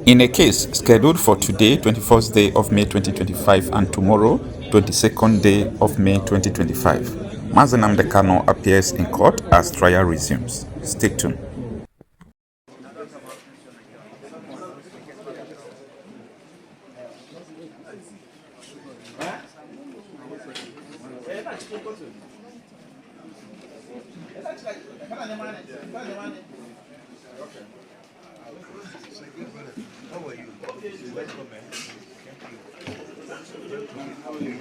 In a case scheduled for today, 21st day of May 2025, and tomorrow, 22nd day of May 2025, Nnamdi Kanu appears in court as trial resumes. Stay tuned. How are you? Welcome, man. How are you?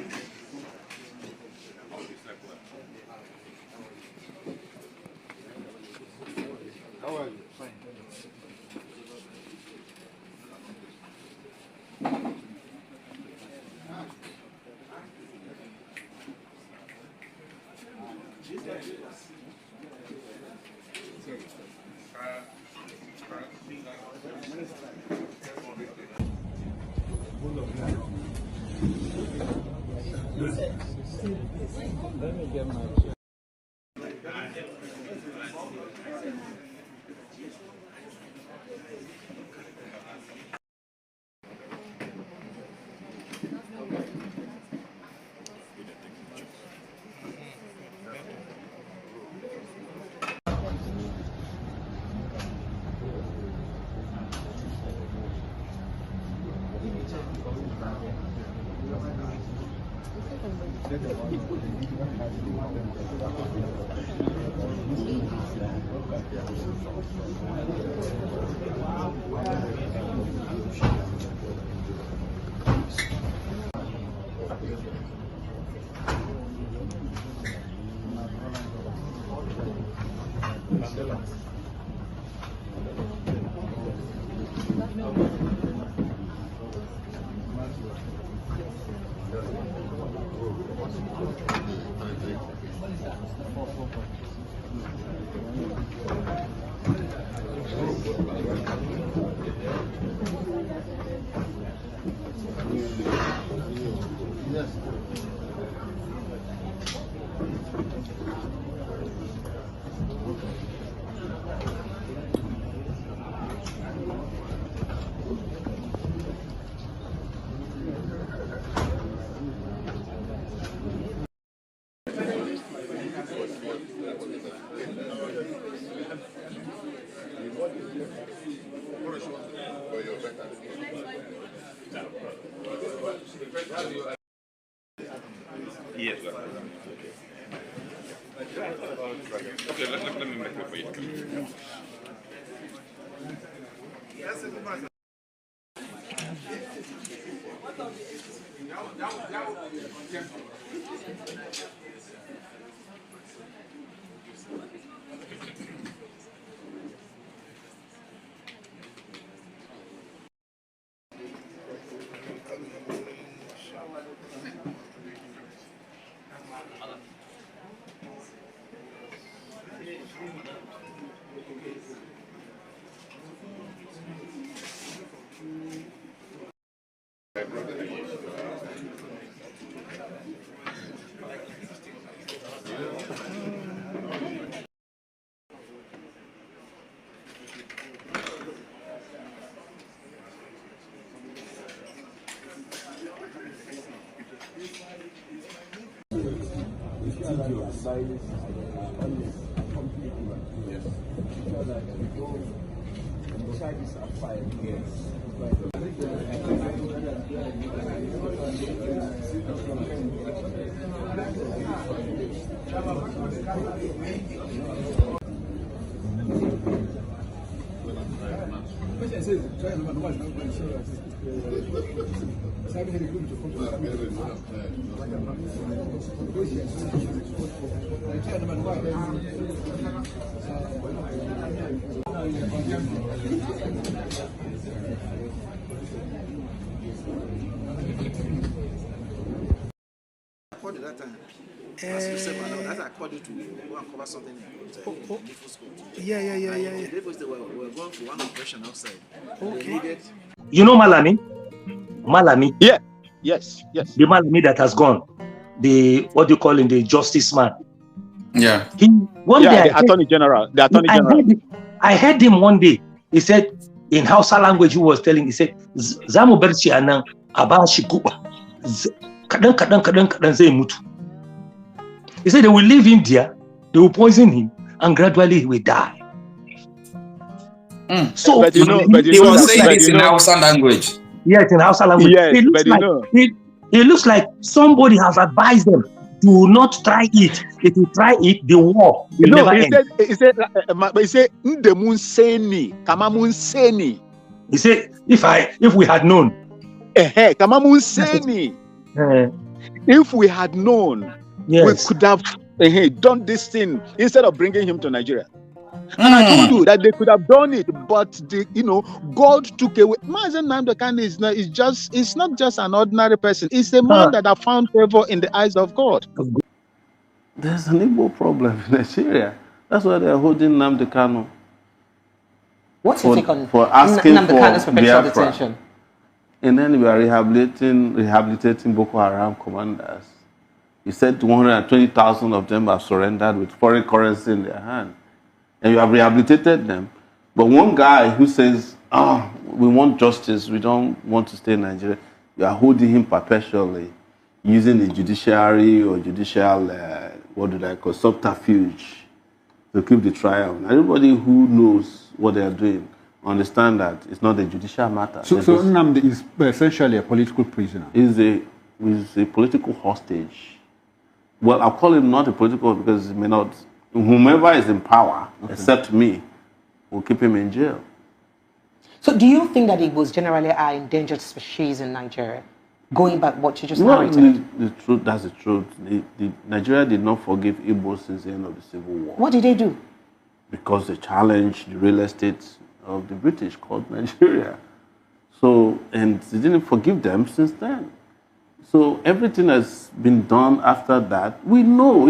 How are you? Fine. Let me get my chair. Yes. Okay, let me make it for you. As you said, that's according to go and cover something in the school. Yeah. They were going for one operation outside. Okay. You know Malami? Malami? Yeah. Yes. The Malami that has gone. The, what do you call him? The justice man. Yeah. One day the Attorney General. I heard him one day. He said, in Hausa language, who was telling, he said, Zamu barci anan abashi guba. Kadan zai mutu. He said they will leave him there, they will poison him, and gradually he will die. So but he was saying this in Hausa language. Yes, in Hausa language. Yes, it looks like somebody has advised them, do not try it. If you try it, the war will never end. He said, Ndemun Seni, Kamamun Seni. He said, if we had known. Kamamun Seni. If we had known, yes, we could have done this thing instead of bringing him to Nigeria. And I told you that they could have done it, but God took away. Mazen Nnamdi Kanu is not just an ordinary person. It's a man that have found favor in the eyes of God. There's an Igbo problem in Nigeria. That's why they're holding Nnamdi Kanu. What's your take on for asking Nnamdi Kanu's perpetual detention? And then we are rehabilitating Boko Haram commanders. He said 120,000 of them have surrendered with foreign currency in their hand. And you have rehabilitated them. But one guy who says, we want justice, we don't want to stay in Nigeria, you are holding him perpetually, using the judiciary or judicial, subterfuge to keep the trial. Everybody who knows what they are doing understand that it's not a judicial matter. So Nnamdi is essentially a political prisoner. He's a political hostage. Well, I'll call him not a political because he may not. Whomever is in power, except me, will keep him in jail. So do you think that Igbos generally are endangered species in Nigeria? Going back what you just narrated. The truth, that's the truth. Nigeria did not forgive Igbos since the end of the Civil War. What did they do? Because they challenged the real estate of the British called Nigeria. So, and they didn't forgive them since then. So everything has been done after that. We know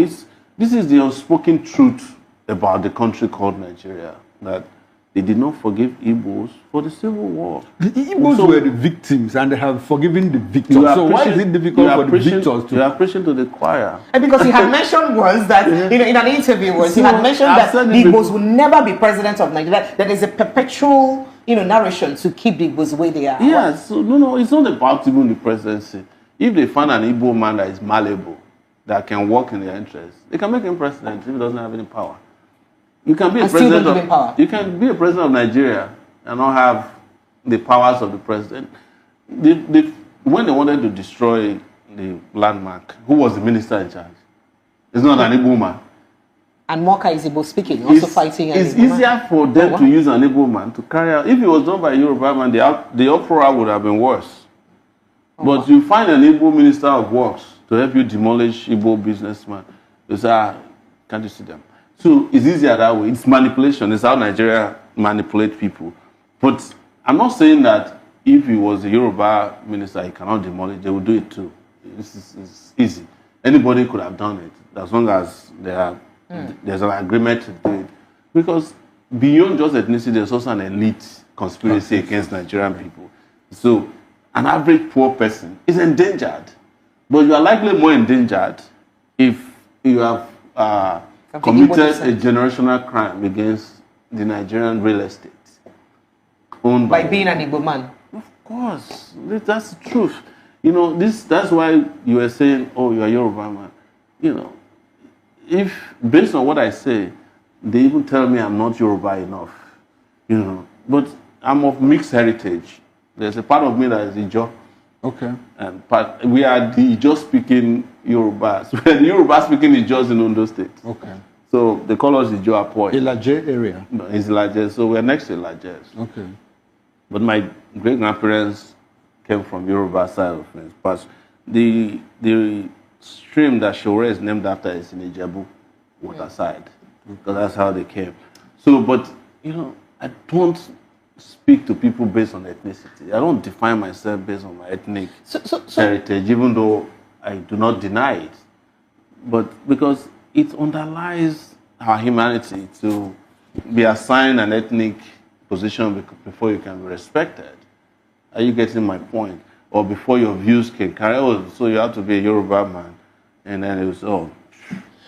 this is the unspoken truth about the country called Nigeria, that they did not forgive Igbos for the Civil War. The Igbos were the victims and they have forgiven the victims. So why is it difficult for the victors to... You are preaching to the choir. And because he had mentioned once that, in an interview he had mentioned that the Igbos will never be president of Nigeria. That is a perpetual, narration to keep the Igbos where they are. Yes, so no, it's not about even the presidency. If they find an Igbo man that is malleable, that can work in their interest, they can make him president if he doesn't have any power. You can be a president of Nigeria and not have the powers of the president. When they wanted to destroy the landmark, who was the minister in charge? It's not an Igbo man. And Moka is Igbo speaking, also fighting. It's easier for them to use an Igbo man to carry out. If it was done by a Yoruba man, the uproar would have been worse. But you find an Igbo minister of works to help you demolish Igbo businessmen. You say, can't you see them? So it's easier that way. It's manipulation. It's how Nigeria manipulates people. But I'm not saying that if he was a Yoruba minister, he cannot demolish. They will do it too. It's easy. Anybody could have done it as long as there's an agreement to do it. Because beyond just ethnicity, there's also an elite conspiracy against Nigerian people. So an average poor person is endangered. But you are likely more endangered if you have committed a generational crime against the Nigerian real estate. Owned by being an Igbo man. Of course. That's the truth. That's why you were saying, oh, you are Yoruba man. If, based on what I say, they even tell me I'm not Yoruba enough. But I'm of mixed heritage. There's a part of me that is Ijo. Okay. And we are the Ijo-speaking Yorubas. We are the Yoruba-speaking Ijos in Ondo State. Okay. So they call us Ijo Apoy. Ilaje area? No, it's Ilaje. So we're next to Ilaje. Okay. But my great-grandparents came from Yoruba side of things. But the stream that Sowore is named after is in Ijebu waterside. Because that's how they came. So, but, I don't speak to people based on ethnicity. I don't define myself based on my ethnic heritage, even though I do not deny it. But because it underlies our humanity to be assigned an ethnic position before you can be respected. Are you getting my point? Or before your views can carry on, so you have to be a Yoruba man. And then it was,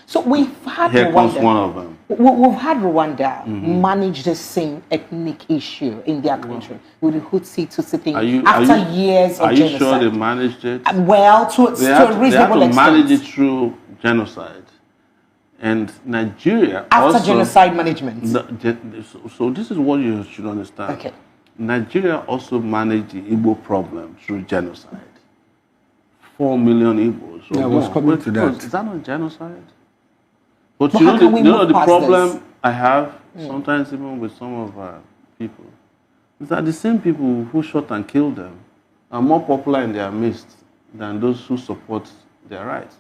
So we've had Here Rwanda. comes one of them. We've had Rwanda manage the same ethnic issue in their country with the Hutsi Tutsi thing after years of genocide. Are you sure they managed it? Well, to a reasonable extent. They had to manage it through genocide. And Nigeria after genocide management. So this is what you should understand. Okay. Nigeria also managed the Igbo problem through genocide. 4 million Igbos. So I was coming to that. Is that not genocide? But you know the problem I have sometimes even with some of our people is that the same people who shot and killed them are more popular in their midst than those who support their rights.